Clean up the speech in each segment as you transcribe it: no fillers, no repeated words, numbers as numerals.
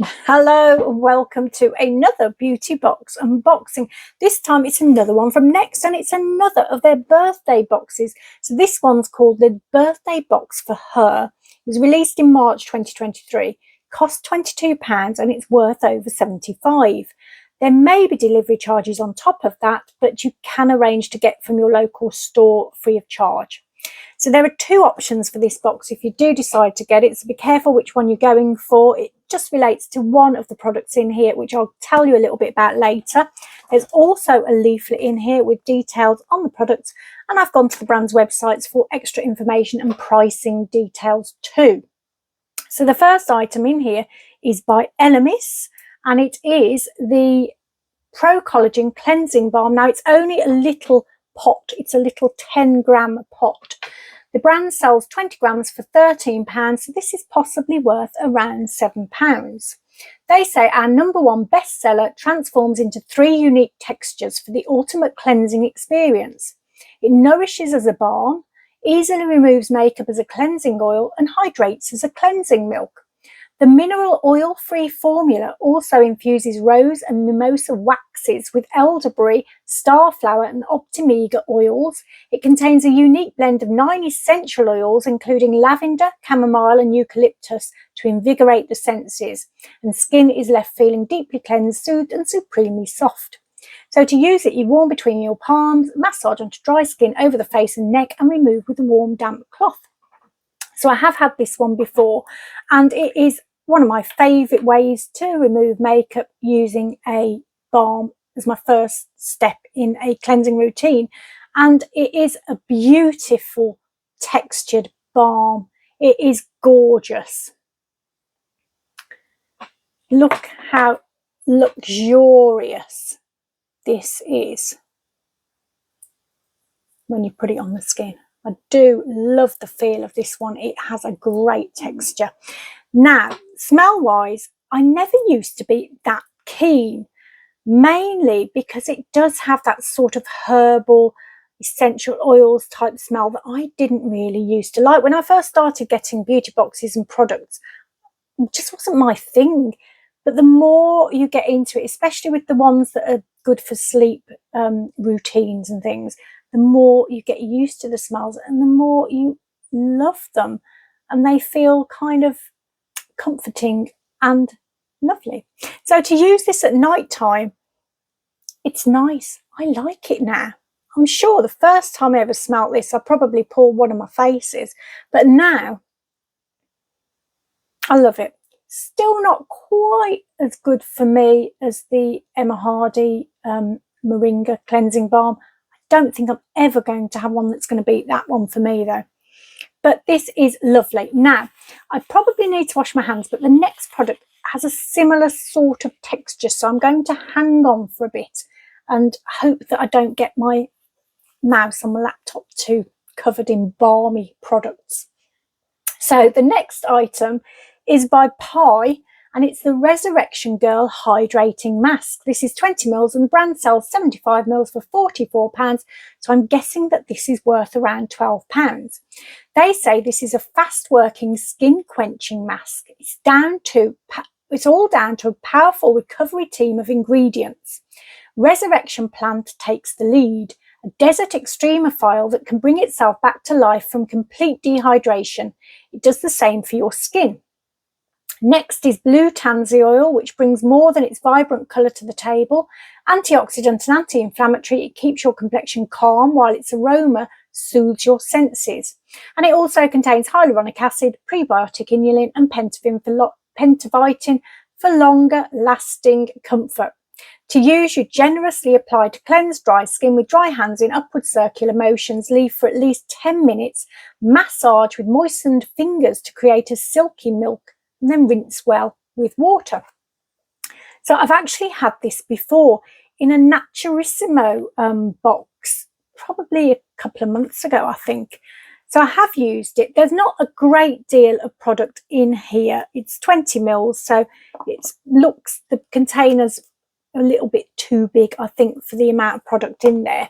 Hello and welcome to another beauty box unboxing. This time it's another one from Nuxe and it's another of their birthday boxes. So this one's called the birthday box for her. It was released in March 2023, cost £22 and it's worth over 75. There may be delivery charges on top of that, but you can arrange to get from your local store free of charge. So there are two options for this box if you do decide to get it, so be careful which one you're going for. It just relates to one of the products in here, which I'll tell you a little bit about later. There's also a leaflet in here with details on the products, and I've gone to the brand's websites for extra information and pricing details too. So the first item in here is by Elemis, and it is the Pro Collagen Cleansing Balm. Now it's only a little pot, it's a little 10-gram pot. The brand sells 20 grams for £13, so this is possibly worth around £7. They say our #1 bestseller transforms into 3 unique textures for the ultimate cleansing experience. It nourishes as a balm, easily removes makeup as a cleansing oil, and hydrates as a cleansing milk. The mineral oil-free formula also infuses rose and mimosa waxes with elderberry, starflower and optimega oils. It contains a unique blend of 9 essential oils, including lavender, chamomile and eucalyptus, to invigorate the senses. And skin is left feeling deeply cleansed, soothed and supremely soft. So to use it, you warm between your palms, massage onto dry skin over the face and neck and remove with a warm damp cloth. So I have had this one before, and it is one of my favourite ways to remove makeup, using a balm as my first step in a cleansing routine. And it is a beautiful textured balm. It is gorgeous. Look how luxurious this is when you put it on the skin. I do love the feel of this one. It has a great texture. Now, smell-wise, I never used to be that keen, mainly because it does have that sort of herbal, essential oils type smell that I didn't really used to like. When I first started getting beauty boxes and products, it just wasn't my thing. But the more you get into it, especially with the ones that are good for sleep routines and things, the more you get used to the smells and the more you love them, and they feel kind of comforting and lovely. So to use this at night time, it's nice. I like it now. I'm sure the first time I ever smelt this, I probably pulled one of my faces, but now I love it. Still not quite as good for me as the Emma Hardy Moringa Cleansing Balm. Don't think I'm ever going to have one that's going to beat that one for me though. But this is lovely. Now, I probably need to wash my hands, but the next product has a similar sort of texture, so I'm going to hang on for a bit and hope that I don't get my mouse on my laptop too covered in balmy products. So the next item is by Pi, and it's the Resurrection Girl Hydrating Mask. This is 20ml and the brand sells 75ml for £44, so I'm guessing that this is worth around £12. They say this is a fast-working, skin-quenching mask. It's all down to a powerful recovery team of ingredients. Resurrection Plant takes the lead, a desert extremophile that can bring itself back to life from complete dehydration. It does the same for your skin. Next is Blue Tansy Oil, which brings more than its vibrant colour to the table. Antioxidant and anti-inflammatory, it keeps your complexion calm while its aroma soothes your senses. And it also contains hyaluronic acid, prebiotic inulin and pentavitin for longer lasting comfort. To use, you generously apply to cleanse dry skin with dry hands in upward circular motions, leave for at least 10 minutes, massage with moistened fingers to create a silky milk, and then rinse well with water. So I've actually had this before in a Naturissimo box, probably a couple of months ago, I think. So I have used it. There's not a great deal of product in here. It's 20ml, so the container's a little bit too big, I think, for the amount of product in there.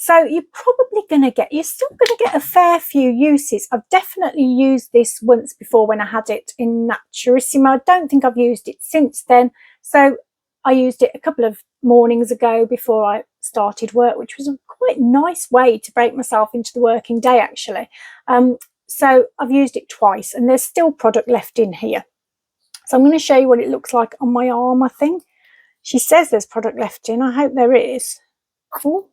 So you're probably going to get, you're still going to get a fair few uses. I've definitely used this once before when I had it in Naturissimo. I don't think I've used it since then. So I used it a couple of mornings ago before I started work, which was a quite nice way to break myself into the working day, actually. So I've used it twice and there's still product left in here. So I'm going to show you what it looks like on my arm, I think. She says there's product left in. I hope there is. Oh,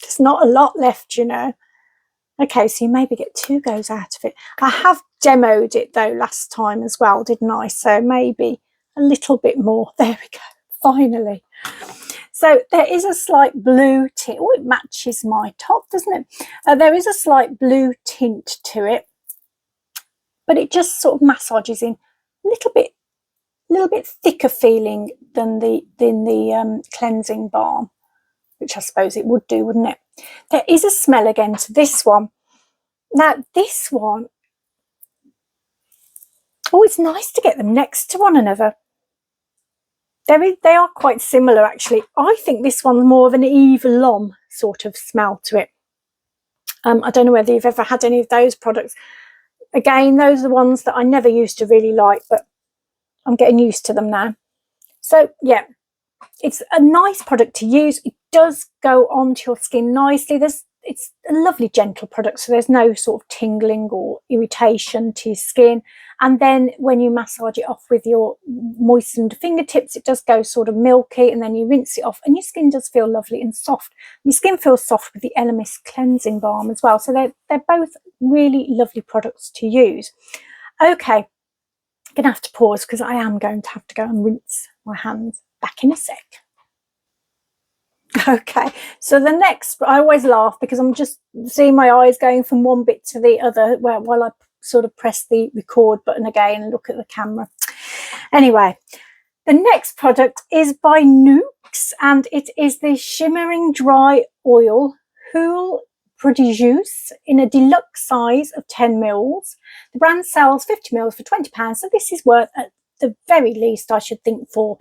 there's not a lot left, you know. Okay, so you maybe get 2 goes out of it. I have demoed it though last time as well, didn't I? So maybe a little bit more. There we go, finally. So there is a slight blue tint. Oh, it matches my top, doesn't it? There is a slight blue tint to it, but it just sort of massages in a little bit thicker feeling than the cleansing balm, which I suppose it would do, wouldn't it? There is a smell again to this one. Now this one, oh, it's nice to get them next to one another. They are quite similar, actually. I think this one's more of an Eve Lom sort of smell to it. I don't know whether you've ever had any of those products. Again, those are the ones that I never used to really like, but I'm getting used to them now. So yeah, it's a nice product to use. It does go onto your skin nicely. It's a lovely gentle product, so there's no sort of tingling or irritation to your skin. And then when you massage it off with your moistened fingertips, it does go sort of milky, and then you rinse it off and your skin does feel lovely and soft. Your skin feels soft with the Elemis cleansing balm as well. So they're both really lovely products to use. Okay, I'm going to have to pause because I am going to have to go and rinse my hands. Back in a sec. Okay, so the next, I always laugh because I'm just seeing my eyes going from one bit to the other while I sort of press the record button again and look at the camera. Anyway, the next product is by Nuxe, and it is the Shimmering Dry Oil Houle Produce in a deluxe size of 10 mils. The brand sells 50 mils for £20, so this is worth, at the very least, I should think, £4.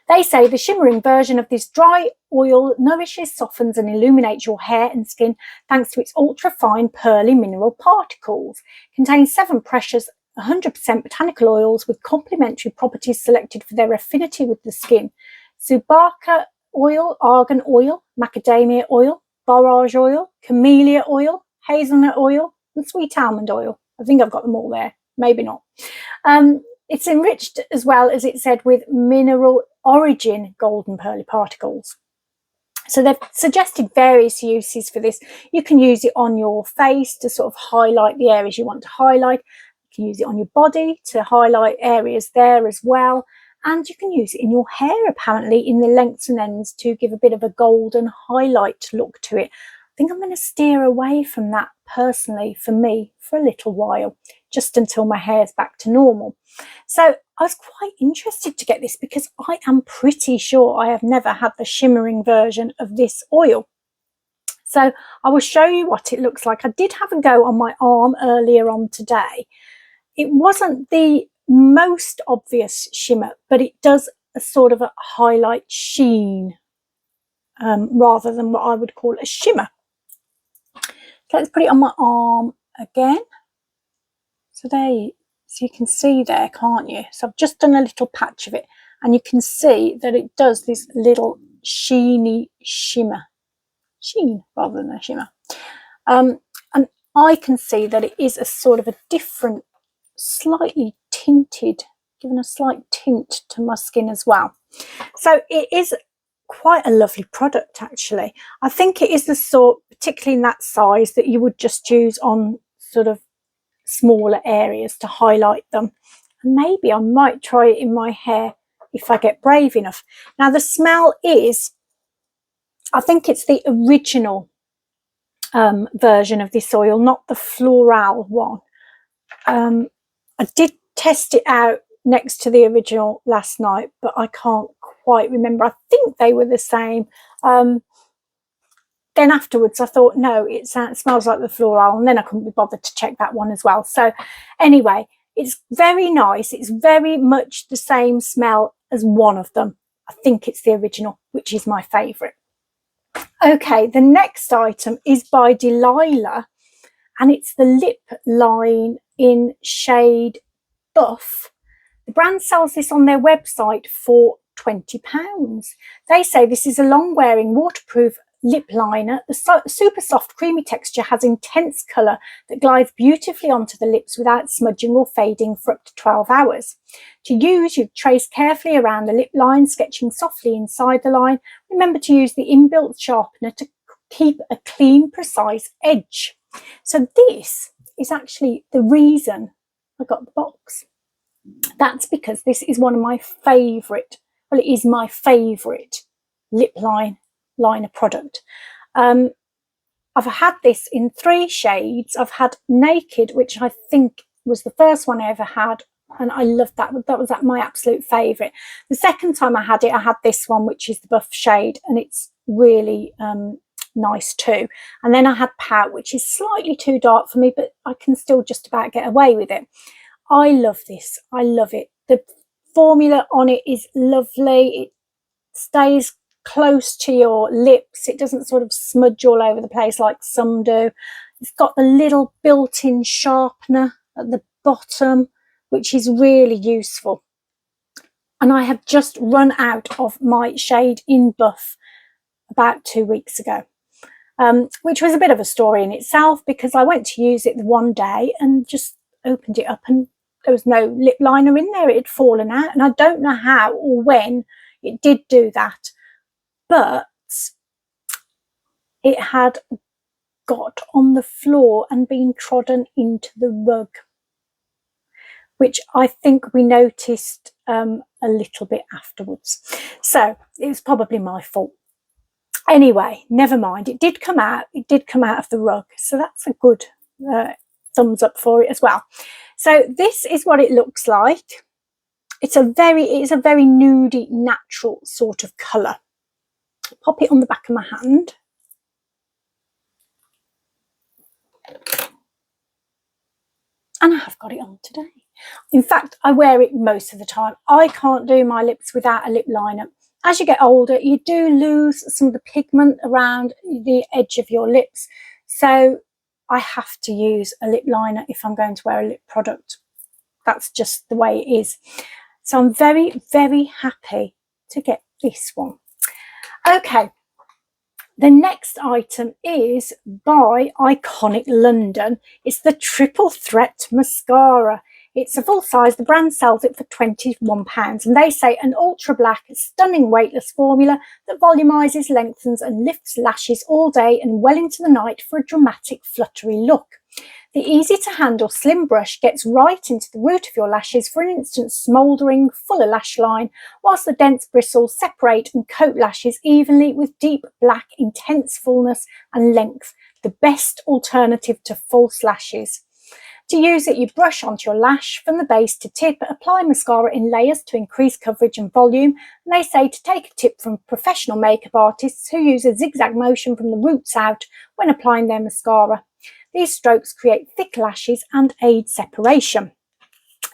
They say the shimmering version of this dry oil nourishes, softens and illuminates your hair and skin thanks to its ultra-fine pearly mineral particles. It contains 7 precious 100% botanical oils with complementary properties selected for their affinity with the skin. Subaka oil, argan oil, macadamia oil, borage oil, camellia oil, hazelnut oil and sweet almond oil. I think I've got them all there, maybe not. It's enriched as well, as it said, with mineral origin golden pearly particles. So they've suggested various uses for this. You can use it on your face to sort of highlight the areas you want to highlight. You can use it on your body to highlight areas there as well. And you can use it in your hair, apparently, in the lengths and ends to give a bit of a golden highlight look to it. I think I'm going to steer away from that personally, for me, for a little while, just until my hair's back to normal. So I was quite interested to get this because I am pretty sure I have never had the shimmering version of this oil. So I will show you what it looks like. I did have a go on my arm earlier on today. It wasn't the most obvious shimmer, but it does a sort of a highlight sheen rather than what I would call a shimmer. So let's put it on my arm again. So you can see there, can't you? So I've just done a little patch of it, and you can see that it does this little sheeny shimmer. Sheen rather than a shimmer. And I can see that it is a sort of a different, slightly tinted, given a slight tint to my skin as well. So it is quite a lovely product, actually. I think it is the sort, particularly in that size, that you would just use on sort of smaller areas to highlight them. And maybe I might try it in my hair if I get brave enough. Now the smell is, I think it's the original version of this oil, not the floral one. I did test it out next to the original last night, but I can't quite remember. I think they were the same. Then afterwards I thought, no, it smells like the floral, and then I couldn't be bothered to check that one as well. So anyway, it's very nice. It's very much the same smell as one of them. I think it's the original, which is my favourite. Okay, the next item is by Delilah, and it's the lip line in shade Buff. The brand sells this on their website for £20. They say this is a long-wearing, waterproof lip liner. The super soft, creamy texture has intense colour that glides beautifully onto the lips without smudging or fading for up to 12 hours. To use, you trace carefully around the lip line, sketching softly inside the line. Remember to use the inbuilt sharpener to keep a clean, precise edge. So this is actually the reason I got the box. That's because this is one of my favourite, well, it is my favourite lip liner product. I've had this in 3 shades. I've had Naked, which I think was the first one I ever had, and I loved that. That was my absolute favourite. The second time I had it, I had this one, which is the Buff shade, and it's really nice too. And then I had Pout, which is slightly too dark for me, but I can still just about get away with it. I love this. I love it. The formula on it is lovely. It stays close to your lips. It doesn't sort of smudge all over the place like some do. It's got the little built-in sharpener at the bottom, which is really useful. And I have just run out of my shade in Buff about 2 weeks ago, which was a bit of a story in itself, because I went to use it one day and just opened it up and there was no lip liner in there. It had fallen out, and I don't know how or when it did do that, but it had got on the floor and been trodden into the rug, which I think we noticed a little bit afterwards. So it was probably my fault. Anyway, never mind. It did come out. It did come out of the rug, so that's a good thumbs up for it as well. So this is what it looks like. It's a very nudey, natural sort of colour. Pop it on the back of my hand. And I have got it on today. In fact, I wear it most of the time. I can't do my lips without a lip liner. As you get older, you do lose some of the pigment around the edge of your lips. So I have to use a lip liner if I'm going to wear a lip product. That's just the way it is. So I'm very, very happy to get this one. Okay, the next item is by Iconic London. It's the Triple Threat Mascara. It's a full size. The brand sells it for £21, and they say an ultra black, stunning weightless formula that volumizes, lengthens and lifts lashes all day and well into the night for a dramatic, fluttery look. The easy to handle slim brush gets right into the root of your lashes for an instant smouldering, fuller lash line, whilst the dense bristles separate and coat lashes evenly with deep black, intense fullness and length. The best alternative to false lashes. To use it, you brush onto your lash from the base to tip, apply mascara in layers to increase coverage and volume, and they say to take a tip from professional makeup artists who use a zigzag motion from the roots out when applying their mascara. These strokes create thick lashes and aid separation.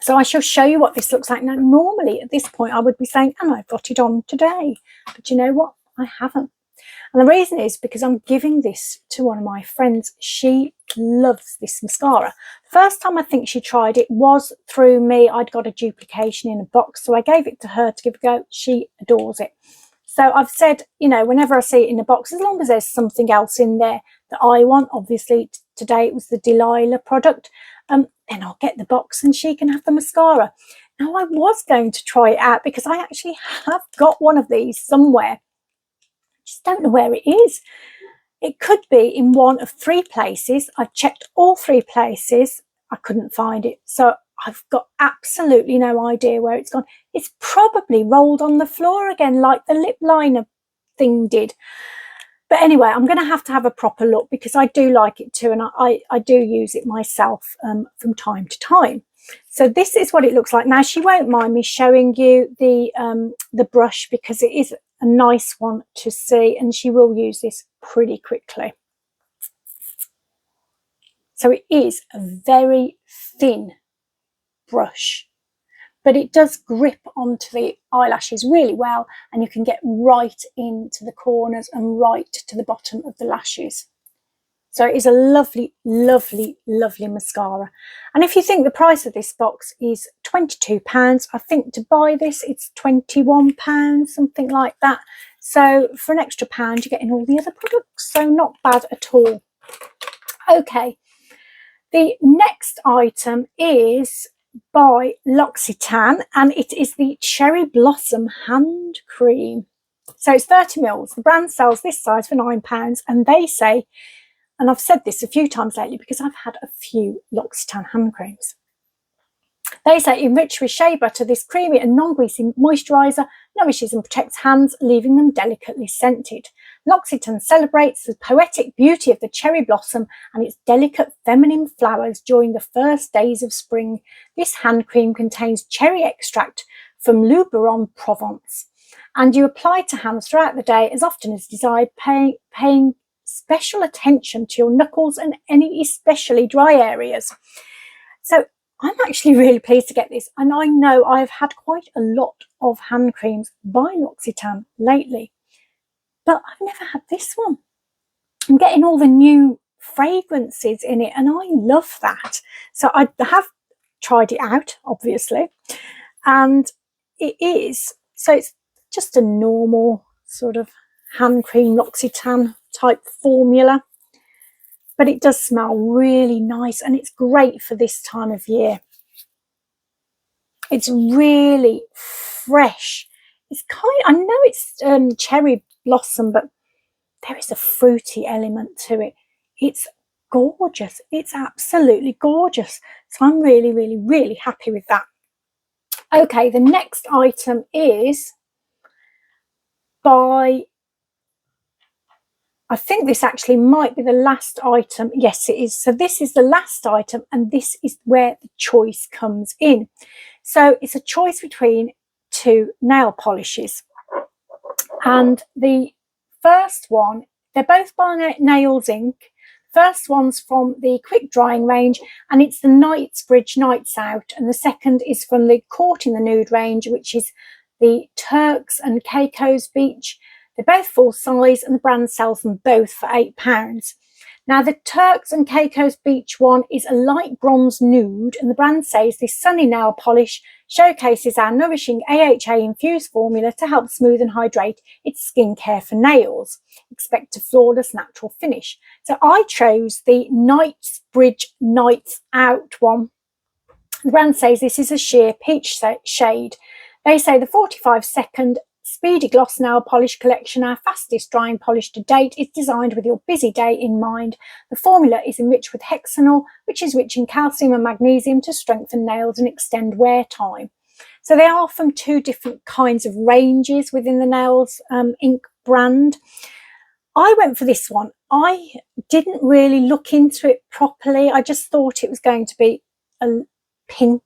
So I shall show you what this looks like. Now, normally at this point I would be saying, and I've got it on today, but you know what? I haven't. And the reason is because I'm giving this to one of my friends. She loves this mascara. First time I think she tried it was through me. I'd got a duplication in a box, so I gave it to her to give a go. She adores it. So I've said, you know, whenever I see it in a box, as long as there's something else in there that I want, obviously today it was the Delilah product, then I'll get the box and she can have the mascara. Now, I was going to try it out because I actually have got one of these somewhere. Just don't know where it is. It could be in one of 3 places. I've checked all 3 places. I couldn't find it. So I've got absolutely no idea where it's gone. It's probably rolled on the floor again like the lip liner thing did. But anyway, I'm going to have a proper look because I do like it too, and I do use it myself from time to time. So this is what it looks like. Now, she won't mind me showing you the brush because it is a nice one to see, and she will use this pretty quickly. So it is a very thin brush, but it does grip onto the eyelashes really well, and you can get right into the corners and right to the bottom of the lashes. So it is a lovely, lovely, lovely mascara. And if you think the price of this box is £22, I think to buy this it's £21, something like that. So for an extra pound, you're getting all the other products. So not bad at all. Okay, the next item is by L'Occitane, and it is the Cherry Blossom Hand Cream. So it's 30 mils. The brand sells this size for £9, and they say, and I've said this a few times lately because I've had a few L'Occitane hand creams. They say, enriched with shea butter, this creamy and non-greasy moisturiser nourishes and protects hands, leaving them delicately scented. L'Occitane celebrates the poetic beauty of the cherry blossom and its delicate feminine flowers during the first days of spring. This hand cream contains cherry extract from Luberon, Provence, and you apply to hands throughout the day as often as desired, paying special attention to your knuckles and any especially dry areas. So I'm actually really pleased to get this, and I know I've had quite a lot of hand creams by L'Occitane lately, but I've never had this one. I'm getting all the new fragrances in it, and I love that. So I have tried it out, obviously, and it is, so it's just a normal sort of hand cream L'Occitane type formula, but it does smell really nice, and it's great for this time of year. It's really fresh. It's I know it's cherry blossom, but there is a fruity element to it. It's gorgeous. It's absolutely gorgeous. So I'm really, really, really happy with that. Okay, the next item is by, I think this actually might be the last item. Yes, it is. So this is the last item, and this is where the choice comes in. So it's a choice between two nail polishes. And the first one, they're both by Nails Inc. First one's from the quick drying range, and it's the Knightsbridge Nights Out. And the second is from the Court in the Nude range, which is the Turks and Caicos Beach. They're both full size, and the brand sells them both for £8. Now, the Turks and Caicos Beach one is a light bronze nude, and the brand says this sunny nail polish showcases our nourishing AHA infused formula to help smooth and hydrate its skincare for nails. Expect a flawless natural finish. So I chose the Knightsbridge Nights Out one. The brand says this is a sheer peach shade. They say the 45-second Speedy Gloss Nail Polish Collection, our fastest drying polish to date, is designed with your busy day in mind. The formula is enriched with hexanol, which is rich in calcium and magnesium to strengthen nails and extend wear time. So they are from two different kinds of ranges within the Nails Inc. brand. I went for this one. I didn't really look into it properly. I just thought it was going to be a pink,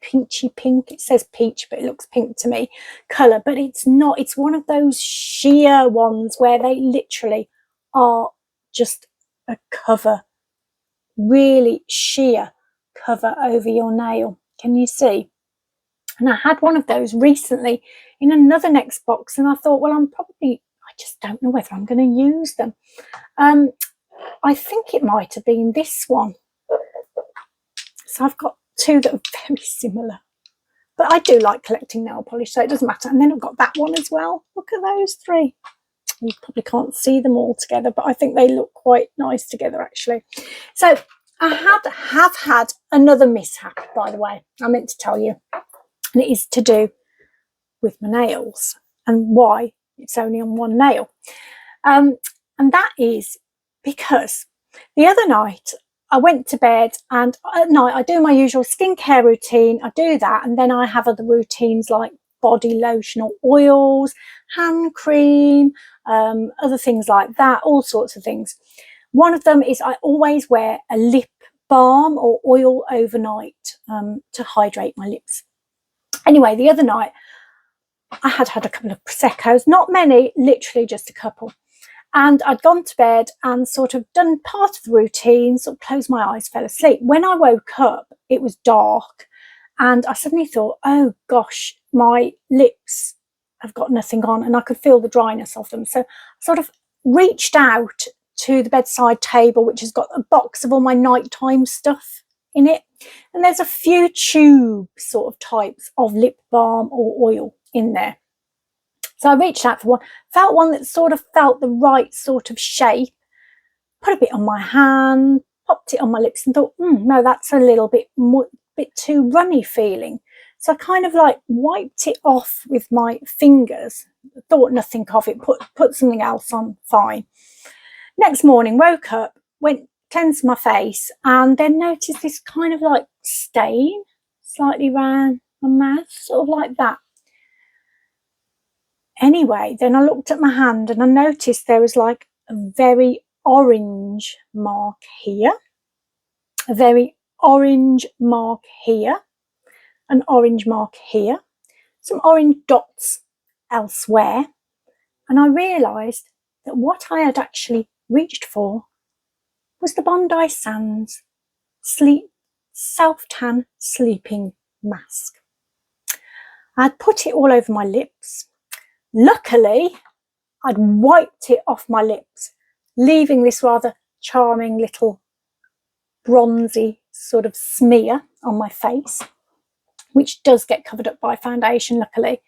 peachy pink. It says peach, but it looks pink to me colour, but it's not. It's one of those sheer ones where they literally are just a cover, really sheer cover over your nail. Can you see? And I had one of those recently in another next box, and I thought, well, I just don't know whether I'm going to use them. I think it might have been this one. So I've got two that are very similar, but I do like collecting nail polish, so it doesn't matter. And then I've got that one as well. Look at those three. You probably can't see them all together, but I think they look quite nice together actually. So I have had another mishap, by the way, I meant to tell you, and it is to do with my nails and why it's only on one nail. And that is because the other night I went to bed, and at night I do my usual skincare routine. I do that, and then I have other routines like body lotion or oils, hand cream, other things like that, all sorts of things. One of them is I always wear a lip balm or oil overnight to hydrate my lips. Anyway, the other night I had a couple of Proseccos, not many, literally just a couple. And I'd gone to bed and sort of done part of the routine, sort of closed my eyes, fell asleep. When I woke up, it was dark, and I suddenly thought, oh gosh, my lips have got nothing on, and I could feel the dryness of them. So I sort of reached out to the bedside table, which has got a box of all my nighttime stuff in it, and there's a few tube sort of types of lip balm or oil in there. So I reached out for one, felt one that sort of felt the right sort of shape, put a bit on my hand, popped it on my lips and thought, no, that's a little bit too runny feeling. So I kind of like wiped it off with my fingers, thought nothing of it, put something else on, fine. Next morning, woke up, went cleansed my face, and then noticed this kind of like stain slightly around my mouth, sort of like that. Anyway, then I looked at my hand and I noticed there was like a very orange mark here, a very orange mark here, an orange mark here, some orange dots elsewhere. And I realised that what I had actually reached for was the Bondi Sands self-tan sleeping mask. I'd put it all over my lips. Luckily, I'd wiped it off my lips, leaving this rather charming little bronzy sort of smear on my face, which does get covered up by foundation, luckily.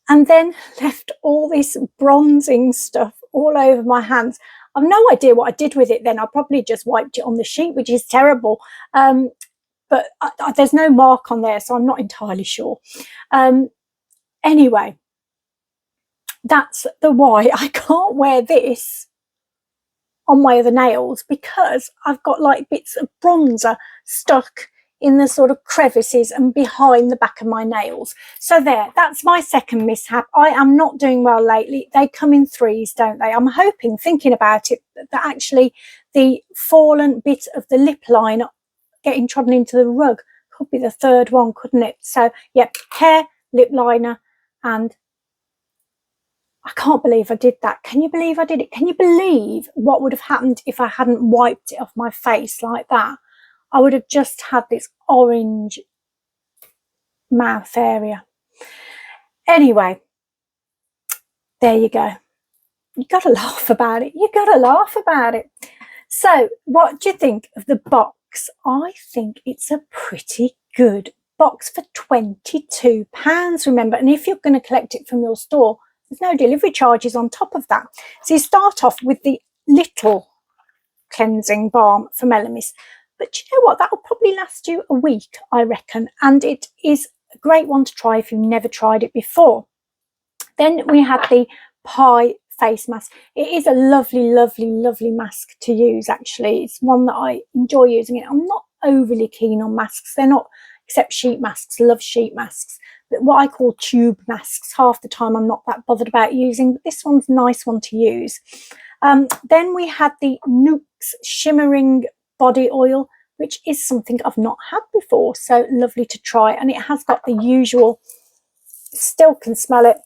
And then left all this bronzing stuff all over my hands. I've no idea what I did with it then. I probably just wiped it on the sheet, which is terrible. But there's no mark on there, so I'm not entirely sure. Anyway, that's the why I can't wear this on my other nails, because I've got like bits of bronzer stuck in the sort of crevices and behind the back of my nails. So there, that's my second mishap. I am not doing well lately. They come in threes, don't they? I'm hoping, thinking about it, that actually the fallen bit of the lip liner getting trodden into the rug could be the third one, couldn't it? So yeah, hair, lip liner, and I can't believe I did that. Can you believe I did it? Can you believe what would have happened if I hadn't wiped it off my face like that? I would have just had this orange mouth area. Anyway, there you go. You got to laugh about it. You got to laugh about it. So what do you think of the box? I think it's a pretty good box for £22, remember. And if you're going to collect it from your store, there's no delivery charges on top of that. So you start off with the little cleansing balm from Elemis. But you know what? That will probably last you a week, I reckon. And it is a great one to try if you've never tried it before. Then we had the Pie face mask. It is a lovely, lovely, lovely mask to use, actually. It's one that I enjoy using. I'm not overly keen on masks. They're not, except sheet masks. Love sheet masks. But what I call tube masks, half the time I'm not that bothered about using. But this one's a nice one to use. Then we had the Nuxe shimmering body oil, which is something I've not had before, so lovely to try. And it has got the usual, still can smell it,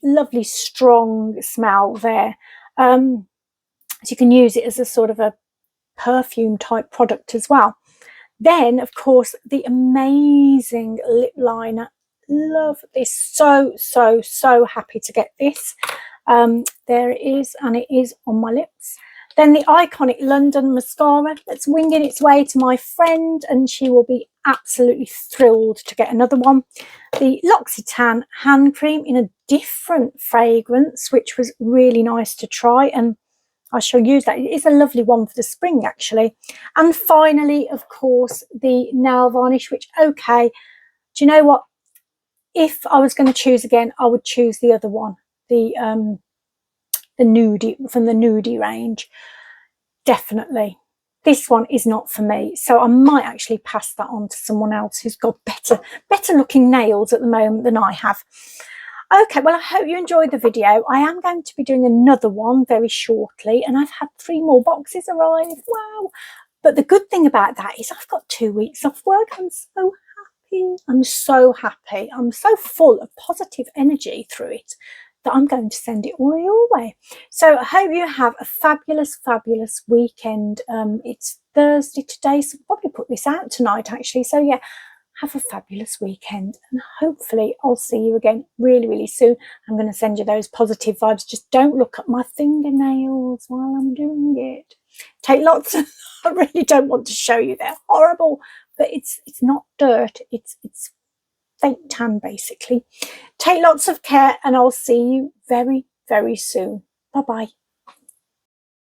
lovely strong smell there. So you can use it as a sort of a perfume type product as well. Then of course the amazing lip liner. Love this, so happy to get this. There it is, and it is on my lips. Then the iconic London mascara that's winging its way to my friend, and she will be absolutely thrilled to get another one. The L'Occitane hand cream in a different fragrance, which was really nice to try, and I shall use that. It is a lovely one for the spring, actually. And finally, of course, the nail varnish, which, okay, do you know what? If I was going to choose again, I would choose the other one, the Nude, from the Nude range. Definitely. This one is not for me, so I might actually pass that on to someone else who's got better looking nails at the moment than I have. Okay, well, I hope you enjoyed the video. I am going to be doing another one very shortly, and I've had 3 more boxes arrive. Wow. But the good thing about that is I've got 2 weeks off work. I'm so happy. I'm so happy. I'm so full of positive energy through it that I'm going to send it all your way. So I hope you have a fabulous weekend. It's Thursday today, so I'll probably put this out tonight, actually. So yeah, have a fabulous weekend, and hopefully I'll see you again really, really soon. I'm going to send you those positive vibes. Just don't look at my fingernails while I'm doing it. Take lots of, I really don't want to show you, they're horrible, but it's not dirt, it's fake tan basically. Take lots of care, and I'll see you very, very soon. Bye bye.